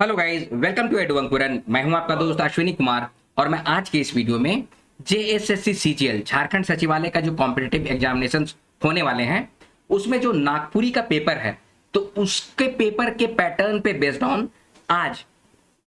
Hello guys, welcome to एडवंकुरन। मैं हूं आपका दोस्त अश्विनी कुमार और मैं आज के इस वीडियो में जेएसएससी सीजीएल झारखंड सचिवालय का जो कॉम्पिटिटिव एग्जामिनेशन होने वाले हैं उसमें जो नागपुरी का पेपर है तो उसके पेपर के पैटर्न पे बेस्ड ऑन आज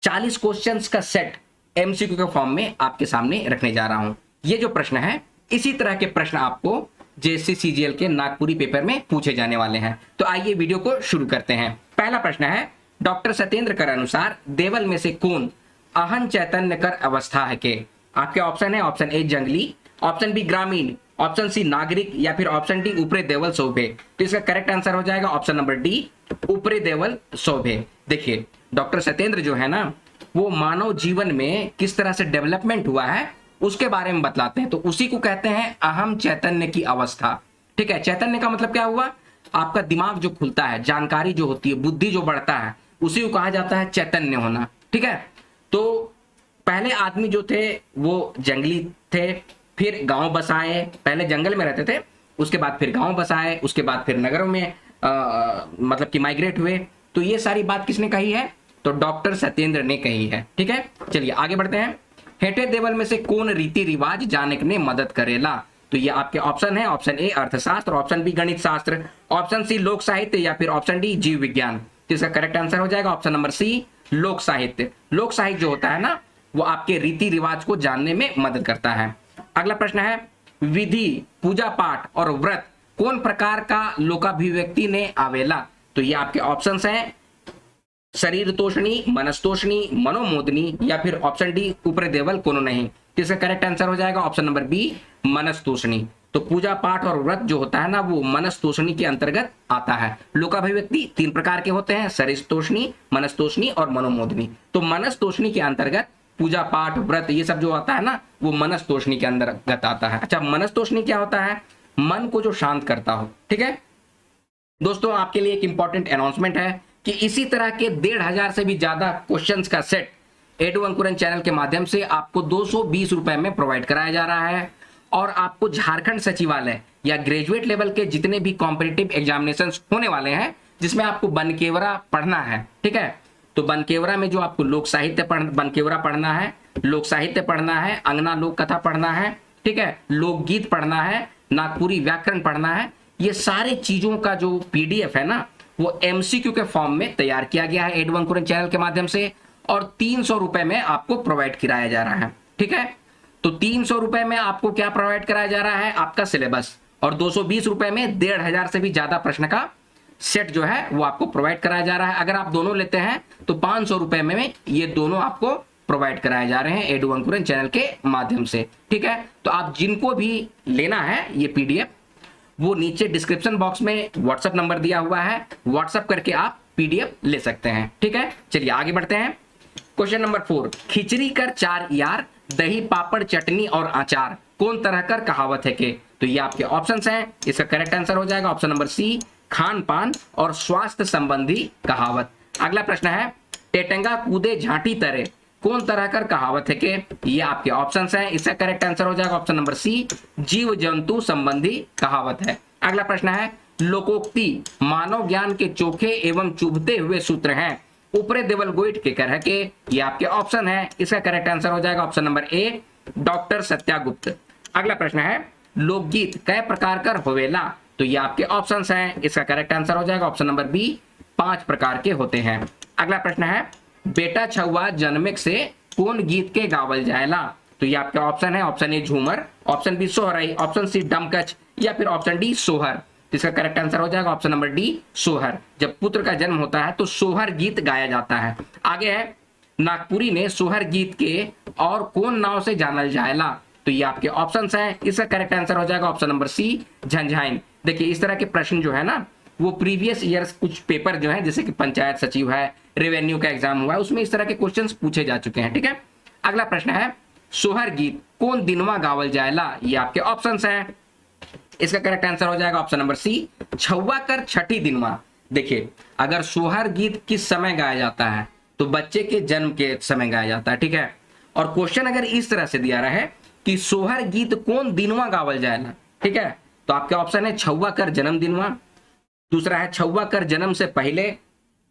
40 क्वेश्चंस का सेट एमसीक्यू के फॉर्म में आपके सामने रखने जा रहा हूं। ये जो प्रश्न है इसी तरह के प्रश्न आपको जेएसएससी सीजीएल के नागपुरी पेपर में पूछे जाने वाले हैं। तो आइए वीडियो को शुरू करते हैं। पहला प्रश्न है, डॉक्टर सत्येंद्र कर अनुसार देवल में से कौन अहन चैतन्य कर अवस्था है के? आपके ऑप्शन है ऑप्शन ए जंगली, ऑप्शन बी ग्रामीण, ऑप्शन सी नागरिक या फिर ऑप्शन डी ऊपरे देवल शोभे। तो इसका करेक्ट आंसर हो जाएगा ऑप्शन नंबर डी, ऊपरे देवल शोभे। देखिए, डॉक्टर सत्येंद्र जो है ना वो मानव जीवन में किस तरह से डेवलपमेंट हुआ है उसके बारे में बतलाते हैं, तो उसी को कहते हैं अहम चैतन्य की अवस्था। ठीक है, चैतन्य का मतलब क्या हुआ? आपका दिमाग जो खुलता है, जानकारी जो होती है, बुद्धि जो बढ़ता है, उसी को कहा जाता है चैतन्य होना। ठीक है, तो पहले आदमी जो थे वो जंगली थे, फिर गांव बसाए, पहले जंगल में रहते थे, उसके बाद फिर गांव बसाए, उसके बाद फिर नगरों में मतलब कि माइग्रेट हुए। तो ये सारी बात किसने कही है? तो डॉक्टर सत्येंद्र ने कही है। ठीक है, चलिए आगे बढ़ते हैं। हेठे देवल में से कौन रीति रिवाज जानक ने मदद करेला? तो ये आपके ऑप्शन है ऑप्शन ए अर्थशास्त्र, ऑप्शन बी गणित शास्त्र, ऑप्शन सी लोक साहित्य या फिर ऑप्शन डी जीव विज्ञान। तो इसका करेक्ट आंसर हो जाएगा ऑप्शन नंबर सी, लोक साहित्य। लोक साहित्य जो होता है ना वो आपके रीति रिवाज को जानने में मदद करता है। अगला प्रश्न है, विधि, पूजा पाठ और व्रत कौन प्रकार का लोकाभिव्यक्ति ने आवेला? तो ये आपके ऑप्शंस हैं शरीर तोषणी, मनस्तोषणी, मनोमोदनी या फिर ऑप्शन डी ऊपरे देवल कोनो नहीं। तो इसका करेक्ट आंसर हो जाएगा ऑप्शन नंबर बी, मनस्तोषणी। तो पूजा पाठ और व्रत जो होता है ना वो मनस्तोषणी के अंतर्गत आता है। लोकाभिव्यक्ति 3 प्रकार के होते हैं, शरीर तोषणी, मनस्तोषणी और मनोमोदनी। तो मनस्तोषणी के अंतर्गत पूजा पाठ व्रत ये सब जो आता है ना वो मनस्तोषणी के अंतर्गत आता है। अच्छा, मनस्तोषणी क्या होता है? मन को जो शांत करता हो। ठीक है दोस्तों, आपके लिए एक इंपॉर्टेंट अनाउंसमेंट है कि इसी तरह के 1500 से भी ज्यादा क्वेश्चंस का सेट एडवंकुरन चैनल के माध्यम से आपको 220 रुपए में प्रोवाइड कराया जा रहा है। और आपको झारखंड सचिवालय या ग्रेजुएट लेवल के जितने भी कॉम्पिटिटिव एग्जामिनेशन होने वाले हैं जिसमें आपको बनकेवरा पढ़ना है, ठीक है, तो बनकेवरा में जो आपको लोक साहित्य बनकेवरा पढ़ना है, लोक साहित्य पढ़ना है, अंगना लोक कथा पढ़ना है, ठीक है, लोकगीत पढ़ना है, नागपुरी व्याकरण पढ़ना है, ये सारे चीजों का जो पीडीएफ है ना वो एमसीक्यू के फॉर्म में तैयार किया गया है एडवंकुरन चैनल के माध्यम से और 300 रुपए में आपको प्रोवाइड कराया जा रहा है। ठीक है, तो 300 रुपए में आपको क्या प्रोवाइड कराया जा रहा है? आपका सिलेबस। और 220 रुपए में 1500 से भी ज्यादा प्रश्न का सेट जो है वो आपको प्रोवाइड कराया जा रहा है। अगर आप दोनों लेते हैं तो 500 रुपए में ये दोनों आपको प्रोवाइड कराए जा रहे हैं एडवंकुरन चैनल के माध्यम से। ठीक है, तो आप जिनको भी लेना है ये पीडीएफ वो नीचे डिस्क्रिप्शन बॉक्स में व्हाट्सएप नंबर दिया हुआ है, व्हाट्सएप करके आप पीडीएफ ले सकते हैं। ठीक है, चलिए आगे बढ़ते हैं। क्वेश्चन नंबर 4, खिचड़ी कर 4 यार, दही पापड़ चटनी और अचार कौन तरह कर कहावत है के? तो ये आपके ऑप्शंस हैं, इसका करेक्ट आंसर हो जाएगा ऑप्शन नंबर सी, खान पान और स्वास्थ्य संबंधी कहावत। अगला प्रश्न है, टेटंगा कूदे झांटी तरे कौन तरह कर कहावत है के? ये आपके ऑप्शंस हैं, इसका करेक्ट आंसर हो जाएगा ऑप्शन नंबर सी, जीव जंतु संबंधी कहावत है। अगला प्रश्न है, लोकोक्ति मानव ज्ञान के चोखे एवं चुभते हुए सूत्र हैं, ऊपरे देवल गोइठ के कर है के? ये आपके ऑप्शन है, इसका करेक्ट आंसर हो जाएगा ऑप्शन नंबर ए, डॉक्टर सत्यागुप्त। अगला प्रश्न है, लोकगीत कै प्रकार कर होवेला? तो ये आपके ऑप्शंस हैं, इसका करेक्ट आंसर हो जाएगा ऑप्शन नंबर बी, 5 प्रकार के होते हैं। अगला प्रश्न है, बेटा छुआ जन्मेक से कौन गीत के गावल जाएला? तो ये आपके ऑप्शन है, option A Jhumar, option B Sohrai, option C Domkach या फिर ऑप्शन डी सोहर। इसका करेक्ट आंसर हो जाएगा ऑप्शन नंबर डी, सोहर। जब पुत्र का जन्म होता है तो सोहर गीत गाया जाता है। आगे है, नागपुरी ने सोहर गीत के और कौन नाव से जानल जाएला? तो ये आपके ऑप्शंस हैं, इसका करेक्ट आंसर हो जाएगा ऑप्शन नंबर सी, झंझाइन। देखिए, इस तरह के प्रश्न जो है ना वो प्रीवियस ईयर्स कुछ पेपर जो है जैसे कि पंचायत सचिव है, रेवेन्यू का एग्जाम हुआ है, उसमें इस तरह के क्वेश्चंस पूछे जा चुके हैं। ठीक है, अगला प्रश्न है, सोहर गीत कौन दिनवा गावल जाएला? ये आपके ऑप्शंस हैं, इसका करेक्ट आंसर हो जाएगा ऑप्शन नंबर सी, छुआ कर छठी दिनवा। देखिए, अगर सोहर गीत किस समय गाया जाता है तो बच्चे के जन्म के समय गाया जाता है। ठीक है, और क्वेश्चन अगर इस तरह से दिया रहा है कि सोहर गीत कौन दिनवा गावल जाएला, ठीक है, तो आपके ऑप्शन है छुआ कर जन्म दिनवा, दूसरा है छुआ कर जन्म से पहले,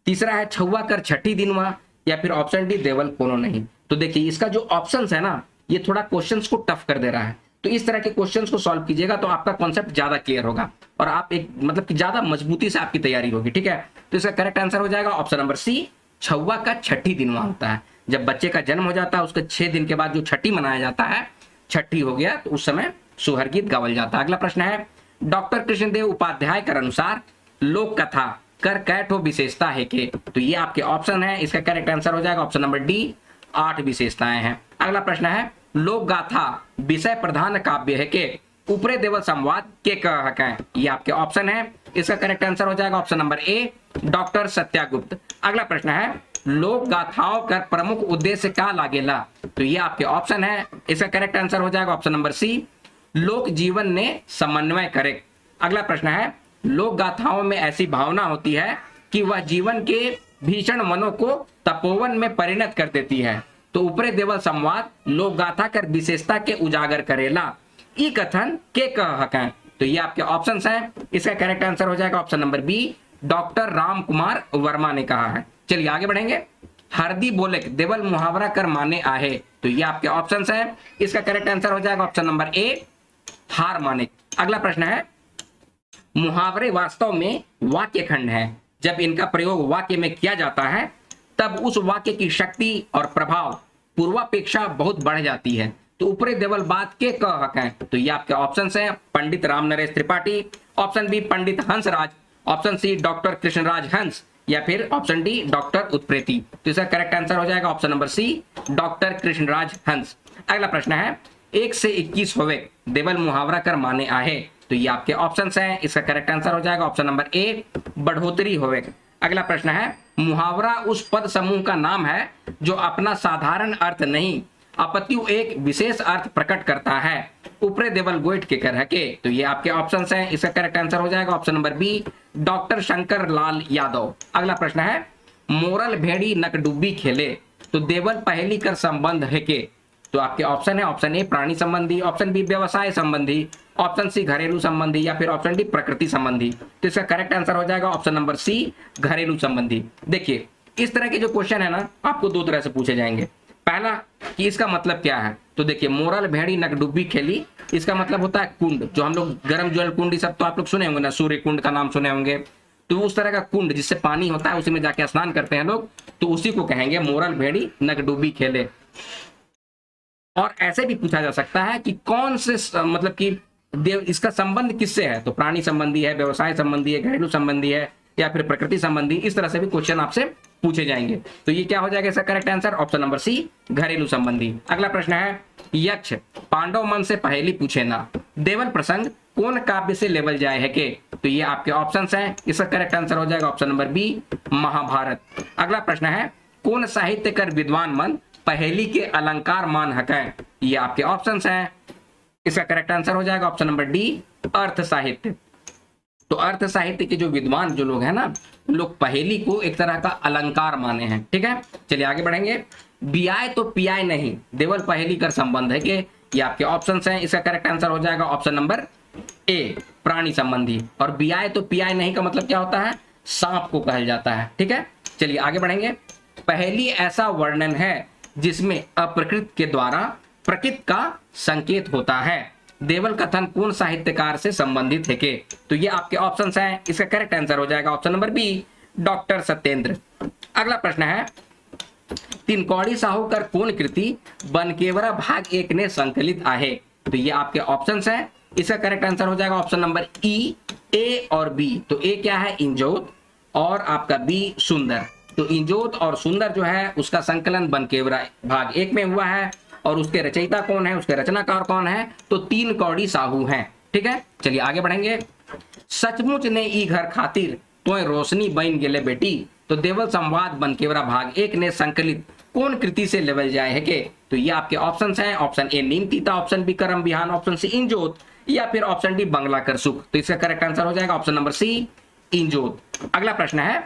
तीसरा है छुआ कर छठी दिनवा, या फिर ऑप्शन डी देवल कोनो नहीं। तो देखिए इसका जो ऑप्शंस है ना, ये थोड़ा क्वेश्चंस को टफ कर दे रहा है। तो इस तरह के क्वेश्चंस को सॉल्व कीजिएगा तो आपका कॉन्सेप्ट ज्यादा क्लियर होगा और आप एक मतलब कि ज्यादा मजबूती से आपकी तैयारी होगी। ठीक है, तो इसका करेक्ट आंसर हो जाएगा ऑप्शन नंबर सी, छुआ का छठी दिनवा होता है। जब बच्चे का जन्म हो जाता है उसके 6 दिन के बाद जो छठी मनाया जाता है, छठी हो गया तो उस समय सोहर गीत गावल जाता है। अगला प्रश्न है, डॉक्टर कृष्णदेव उपाध्याय के अनुसार लोक कथा कर कैठो विशेषता है के। तो ये आपके ऑप्शन है, इसका करेक्ट आंसर हो जाएगा ऑप्शन नंबर डी, 8 विशेषताएं हैं। अगला प्रश्न है, लोक गाथा विषय प्रधान काव्य है के ऊपरे देवल संवाद के कह हकै। ये आपके ऑप्शन है, इसका करेक्ट आंसर हो जाएगा ऑप्शन नंबर ए, डॉक्टर सत्यागुप्त। अगला प्रश्न है, लोक गाथाओं का प्रमुख उद्देश्य क्या लागेला। तो ये आपके ऑप्शन है, इसका करेक्ट आंसर हो जाएगा ऑप्शन नंबर सी, लोक जीवन ने समन्वय करे। अगला प्रश्न है, लोक गाथाओं में ऐसी भावना होती है कि वह जीवन के भीषण मनों को तपोवन में परिणत कर देती है। तो ऊपरे देवल संवाद लोक गाथा कर विशेषता के उजागर करेला, ई कथन के कह हकै। तो ये आपके ऑप्शंस हैं, इसका करेक्ट आंसर हो जाएगा option number B, doctor Ram Kumar Verma ने कहा है। चलिए आगे बढ़ेंगे, हरदी बोले देवल मुहावरा कर माने आहे। तो ये आपके ऑप्शंस हैं, इसका करेक्ट आंसर हो जाएगा ऑप्शन नंबर ए, हार माने। अगला प्रश्न है, मुहावरे वास्तव में वाक्य खंड है, जब इनका प्रयोग वाक्य में किया जाता है तब उस वाक्य की शक्ति और प्रभाव पूर्वापेक्षा बहुत बढ़ जाती है। तो ऊपरे देवल बात के कह हकै। तो ये आपके ऑप्शंस हैं, Pandit Ram Naresh Tripathi, option B Pandit Hansraj, option C doctor Krishnaraj Hans, या फिर ऑप्शन डी डॉक्टर उत्प्रेती। तो इसका करेक्ट आंसर हो जाएगा option number C, doctor Krishnaraj Hans. अगला प्रश्न है, 1 से 21 होवे देवल मुहावरा कर माने आहे। तो ये आपके ऑप्शंस हैं, इसका करेक्ट आंसर हो जाएगा ऑप्शन नंबर ए, बढ़ोतरी होवे। अगला प्रश्न है, मुहावरा उस पद समूह का नाम है जो अपना साधारण अर्थ नहीं अपितु एक विशेष अर्थ प्रकट करता है, ऊपरे देवल गोइठ के कर हके। तो ये आपके ऑप्शंस हैं, इसका करेक्ट आंसर हो जाएगा option number B, doctor Shankar Lal Yadav. अगला प्रश्न है, मोरल भेड़ी नकडुब्बी खेले तो देवल पहली कर संबंध है के। तो आपके ऑप्शन है, ऑप्शन ए प्राणी संबंधी, ऑप्शन बी व्यवसाय संबंधी, ऑप्शन सी घरेलू संबंधी, या फिर ऑप्शन डी प्रकृति संबंधी। तो इसका करेक्ट आंसर हो जाएगा ऑप्शन नंबर सी, घरेलू संबंधी। देखिए इस तरह के जो क्वेश्चन है ना, आपको 2 तरह से पूछे जाएंगे। पहला कि इसका मतलब क्या है। तो देखिए मोरल भेड़ी नकडुब्बी खेली, इसका मतलब होता है कुंड, जो हम लोग गर्म जल कुंड सब तो आप लोग सुने होंगे ना, सूर्य कुंड का नाम सुने होंगे। तो उस तरह का कुंड जिससे पानी होता है, उसी में जाके स्नान करते हैं लोग, तो उसी को कहेंगे मोरल भेड़ी नकडुब्बी खेले। और ऐसे भी पूछा जा सकता है कि कौन से मतलब कि इसका संबंध किससे है। तो प्राणी संबंधी है, व्यवसाय संबंधी है, घरेलू संबंधी है, या फिर प्रकृति संबंधी। इस तरह से भी क्वेश्चन आपसे पूछे जाएंगे। तो ये क्या हो जाएगा इसका correct answer, option number C, घरेलू संबंधी। अगला प्रश्न है, यक्ष पांडव मन से पहेली पूछे ना, देवल प्रसंग कौन काव्य से लेवल जाए है के। तो ये आपके ऑप्शंस हैं, इसका करेक्ट आंसर हो जाएगा ऑप्शन नंबर बी, महाभारत। अगला प्रश्न है, कौन साहित्य कर विद्वान मन पहेली के अलंकार मान हकै। ये आपके ऑप्शंस हैं, इसका करेक्ट आंसर हो जाएगा ऑप्शन नंबर डी, अर्थ साहित्य। तो अर्थ साहित्य के जो विद्वान जो लोग हैं ना, लोग पहेली को एक तरह का अलंकार माने हैं। ठीक है, चलिए आगे बढ़ेंगे। बियाय तो पियाय नहीं देवल पहेली कर संबंध है के। ये आपके ऑप्शंस हैं, इसका करेक्ट आंसर हो जाएगा ऑप्शन नंबर ए, प्राणी संबंधी। और बियाय तो पियाय नहीं का मतलब क्या होता है, सांप को कहल जाता है। ठीक है, चलिए आगे बढ़ेंगे। पहेली ऐसा वर्णन है जिसमें अप्रकृत के द्वारा प्रकृत का संकेत होता है, देवल कथन कौन साहित्यकार से संबंधित है के। तो ये आपके ऑप्शंस हैं, इसका करेक्ट आंसर हो जाएगा option number B, doctor Satyendra. अगला प्रश्न है, तिनकौड़ी साहूकर कौन कृति बनकेवरा भाग 1 ने संकलित आहे। तो ये आपके ऑप्शंस हैं, इसका करेक्ट आंसर हो जाएगा ऑप्शन नंबर ई, ए और बी। तो ए क्या है, इंजोत, और आपका बी सुंदर। तो इंजोत और सुंदर जो है उसका संकलन बनकेवरा भाग 1 में हुआ है, और उसके रचयिता कौन है, उसके रचनाकार कौन है, तो तिनकौड़ी साहू हैं। ठीक है, चलिए आगे बढ़ेंगे। सचमुच ने ई घर खातिर तोय रोशनी बन गेले बेटी, तो देवल संवाद बनकेवरा भाग 1 ने संकलित कौन कृति से लेवल जाए है के। तो ये आपके ऑप्शंस हैं, ऑप्शन ए नीम तीता, ऑप्शन बी करम बिहान, ऑप्शन सी इंजोत, या फिर ऑप्शन डी बंगला कर सुख। तो इसका करेक्ट आंसर हो जाएगा ऑप्शन नंबर सी, इंजोत। अगला प्रश्न है,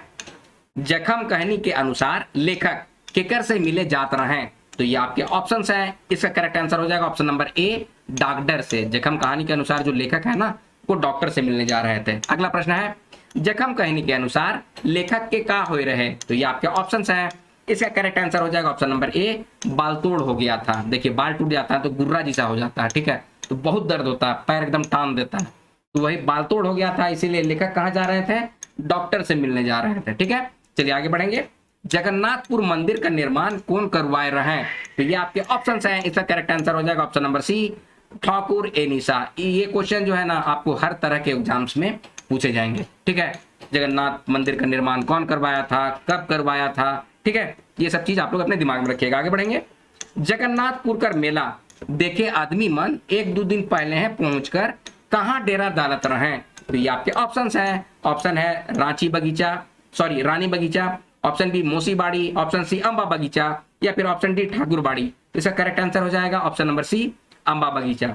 जखम कहानी के अनुसार लेखक केकर से मिले जात रहे। तो ये आपके ऑप्शंस हैं, इसका करेक्ट आंसर हो जाएगा ऑप्शन नंबर ए, डॉक्टर से। जखम कहानी के अनुसार जो लेखक है ना, वो डॉक्टर से मिलने जा रहे थे। अगला प्रश्न है, जखम कहानी के अनुसार लेखक के का होए रहे। तो ये आपके ऑप्शंस हैं, इसका करेक्ट आंसर हो जाएगा ऑप्शन नंबर ए, बाल तोड़ हो गया था। देखिए बाल टूट जाता है तो गुर्रा जैसा हो जाता है, ठीक है, तो बहुत दर्द होता है, पैर एकदम टान देता है, तो वही बाल तोड़ हो गया था, इसीलिए लेखक कहाँ जा रहे थे, डॉक्टर से मिलने जा रहे थे। ठीक है, चलिए आगे बढ़ेंगे। जगन्नाथपुर मंदिर का निर्माण कौन करवाए रहे हैं, तो ये आपके ऑप्शन हैं, इसका करेक्ट आंसर हो जाएगा ऑप्शन नंबर सी, ठाकुर एनिसा। ये क्वेश्चन जो है ना आपको हर तरह के एग्जाम्स में पूछे जाएंगे। ठीक है, जगन्नाथ मंदिर का निर्माण कौन करवाया था, कब करवाया था, ठीक है, ये सब चीज आप लोग अपने दिमाग में रखिएगा। आगे बढ़ेंगे। जगन्नाथपुर का मेला देखे आदमी मन एक दो दिन पहले है पहुंचकर कहां डेरा डालत रहे, तो ये आपके ऑप्शंस हैं। ऑप्शन है Rani Bagicha, option B Mosibari, option C Amba Bagicha, या फिर ऑप्शन डी ठाकुर बाड़ी। इसका करेक्ट आंसर हो जाएगा ऑप्शन नंबर सी, अंबा बगीचा।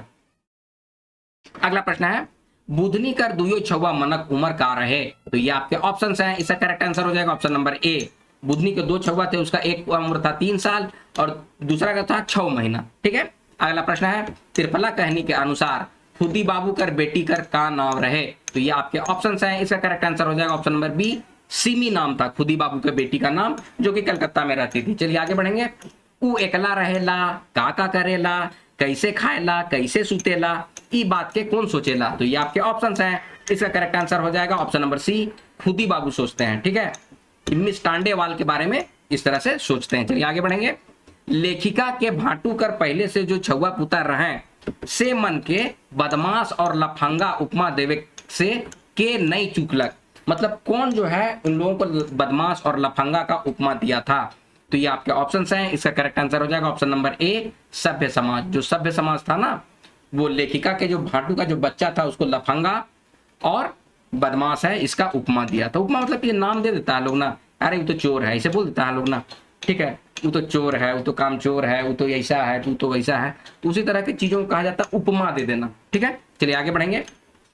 अगला प्रश्न है, बुधनी कर दुयो छवा मनक उम्र का रहे, तो ये आपके ऑप्शंस हैं, इसका करेक्ट आंसर हो जाएगा ऑप्शन नंबर ए, बुधनी के दो छवा थे, उसका एक उम्र था 3 साल और दूसरा का था 6 महीना। ठीक है, अगला प्रश्न है, त्रिफला कहनी के अनुसार खुदी बाबू कर बेटी कर का नाम रहे, तो ये आपके ऑप्शंस हैं, इसका करेक्ट आंसर हो जाएगा ऑप्शन नंबर बी, सिमी नाम था खुदी बाबू के बेटी का नाम, जो कि कलकत्ता में रहती थी। चलिए आगे बढ़ेंगे। ऊ एकला रहेला, का करेला, कैसे खाएला, कैसे सुतेला, ई बात के कौन सोचेला, तो ये आपके ऑप्शंस हैं, इसका करेक्ट आंसर हो जाएगा ऑप्शन नंबर सी, खुदी बाबू सोचते हैं। ठीक है, मिस टांडेवाल के बारे में इस तरह से सोचते हैं। चलिए आगे बढ़ेंगे। लेखिका के भाटू कर पहले से जो छुआ पुतर रहे से मन के बदमाश और लफंगा उपमा देवे से के नहीं चुकलक, मतलब कौन जो है उन लोगों को बदमाश और लफंगा का उपमा दिया था, तो ये आपके ऑप्शंस हैं, इसका करेक्ट आंसर हो जाएगा ऑप्शन नंबर ए, सभ्य समाज। जो सभ्य समाज था ना, वो लेखिका के जो भाटू का जो बच्चा था उसको लफंगा और बदमाश है इसका उपमा दिया था। उपमा मतलब ये नाम दे देता है लोग ना, अरे वो तो चोर है, इसे बोल देता है लोग ना, ठीक है, वो तो चोर है, वो तो काम चोर है, वो तो ऐसा है, तू तो वैसा है, तो उसी तरह की चीजों को कहा जाता है उपमा दे देना। ठीक है, चलिए आगे बढ़ेंगे।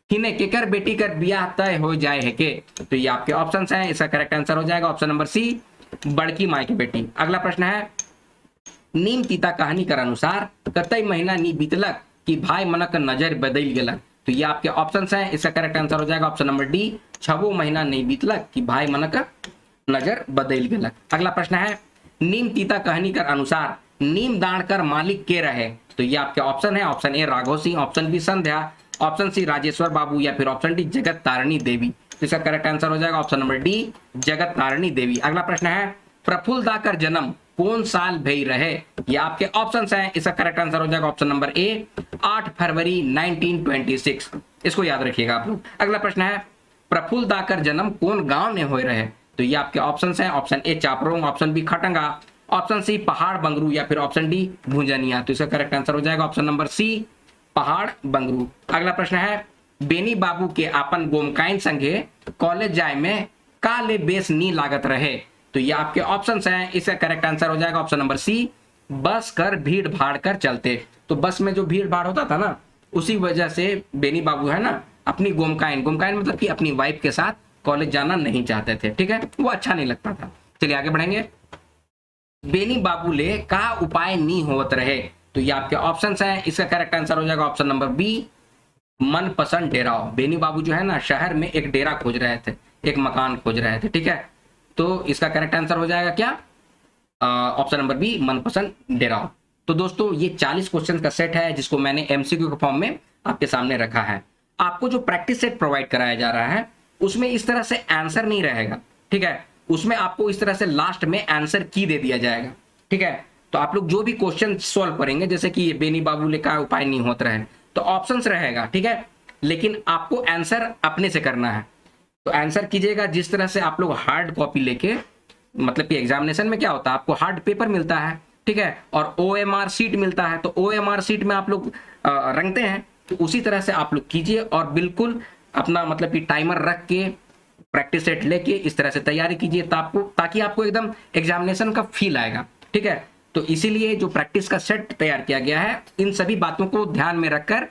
हिने केकर बेटी कर ब्याह तय हो जाए है के, तो ये आपके ऑप्शंस हैं, इसका करेक्ट आंसर हो जाएगा ऑप्शन नंबर सी, बड़की माई की बेटी। अगला प्रश्न है, नीम तीता कहानी कर अनुसार कतई महीना नी बीतलक कि भाई मनक नजर बदल गेलक, तो ये आपके ऑप्शंस हैं, इसका करेक्ट आंसर हो जाएगा ऑप्शन नंबर डी, 6 महीना नहीं बीतलक कि भाई मनक नजर बदल गेलक। अगला प्रश्न है, नीम तीता कहानी कर अनुसार नीम दान कर मालिक के रहे, तो ये आपके ऑप्शन है, option A Raghav Singh, option B Sandhya, option C Rajeshwar Babu, या फिर ऑप्शन डी जगत तारिणी देवी। इसका करेक्ट आंसर हो जाएगा option number D, Jagat Tarini देवी। अगला प्रश्न है, प्रफुल्ल दा कर जन्म कौन साल भई रहे, ये आपके ऑप्शंस हैं, इसका करेक्ट आंसर हो जाएगा ऑप्शन नंबर ए, 8 फरवरी 1926। इसको याद रखिएगा आप लोग। अगला प्रश्न है, प्रफुल्ल दा कर जन्म कौन गांव में हुए रहे, तो ये आपके ऑप्शंस हैं, option A Chaprong, option B Khatanga, option C Pahad Bangru, या फिर ऑप्शन डी भुंजनिया। तो इसका करेक्ट आंसर हो जाएगा ऑप्शन नंबर सी, पहाड़ बंगरू। अगला प्रश्न है, बेनी बाबू के अपन गोमकाइन संगे कॉलेज जाए में का ले बेस नी लागत रहे, तो ये आपके ऑप्शंस हैं, इसका करेक्ट आंसर हो जाएगा ऑप्शन नंबर सी, बस कर भीड़ भाड़ कर चलते। तो बस में जो भीड़ भाड़ होता था ना, उसी वजह से बेनी बाबू है ना अपनी गोमकाइन मतलब कि अपनी वाइफ के साथ कॉलेज जाना नहीं चाहते थे। ठीक है, वो अच्छा नहीं लगता था। चलिए आगे बढ़ेंगे। बेनी बाबू ले का उपाय नी होत रहे, तो ये आपके ऑप्शंस हैं, इसका करेक्ट आंसर हो जाएगा ऑप्शन नंबर बी, मनपसंद डेरा। बेनी बाबू जो है ना शहर में एक डेरा खोज रहे थे, एक मकान खोज रहे थे। ठीक है, तो इसका करेक्ट आंसर हो जाएगा क्या, ऑप्शन नंबर बी, मनपसंद डेरा। तो दोस्तों ये 40 क्वेश्चन का सेट है जिसको मैंने एमसीक्यू के फॉर्म में आपके सामने रखा है। आपको जो प्रैक्टिस सेट प्रोवाइड कराया जा रहा है उसमें इस तरह से आंसर नहीं रहेगा। ठीक है, उसमें आपको इस तरह से लास्ट में आंसर की दे दिया जाएगा। ठीक है, तो आप लोग जो भी क्वेश्चन सॉल्व करेंगे, जैसे कि ये बेनी बाबू ले का उपाय नहीं होता रहे, तो ऑप्शंस रहेगा। ठीक है, लेकिन आपको आंसर अपने से करना है। तो आंसर कीजिएगा जिस तरह से आप लोग हार्ड कॉपी लेके, मतलब कि एग्जामिनेशन में क्या होता है, आपको हार्ड पेपर मिलता है, ठीक है, और OMR सीट मिलता है, तो OMR सीट में आप लोग रंगते हैं, तो उसी तरह से आप लोग कीजिए और बिल्कुल अपना मतलब कि टाइमर रख के प्रैक्टिस सेट लेके इस तरह से तैयारी कीजिए, ताकि आपको एकदम एग्जामिनेशन का फील आएगा। ठीक है, तो इसीलिए जो प्रैक्टिस का सेट तैयार किया गया है, इन सभी बातों को ध्यान में रखकर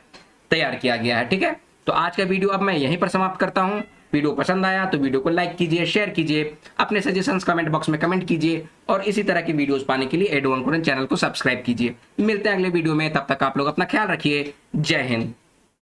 तैयार किया गया है। ठीक है, तो आज का वीडियो अब मैं यहीं पर समाप्त करता हूं। वीडियो पसंद आया तो वीडियो को लाइक कीजिए, शेयर कीजिए, अपने सजेशंस कमेंट बॉक्स में कमेंट कीजिए, और इसी तरह की वीडियोस पाने के लिए एडवांस चैनल को सब्सक्राइब कीजिए। मिलते हैं अगले वीडियो में, तब तक आप लोग अपना ख्याल रखिए। जय हिंद।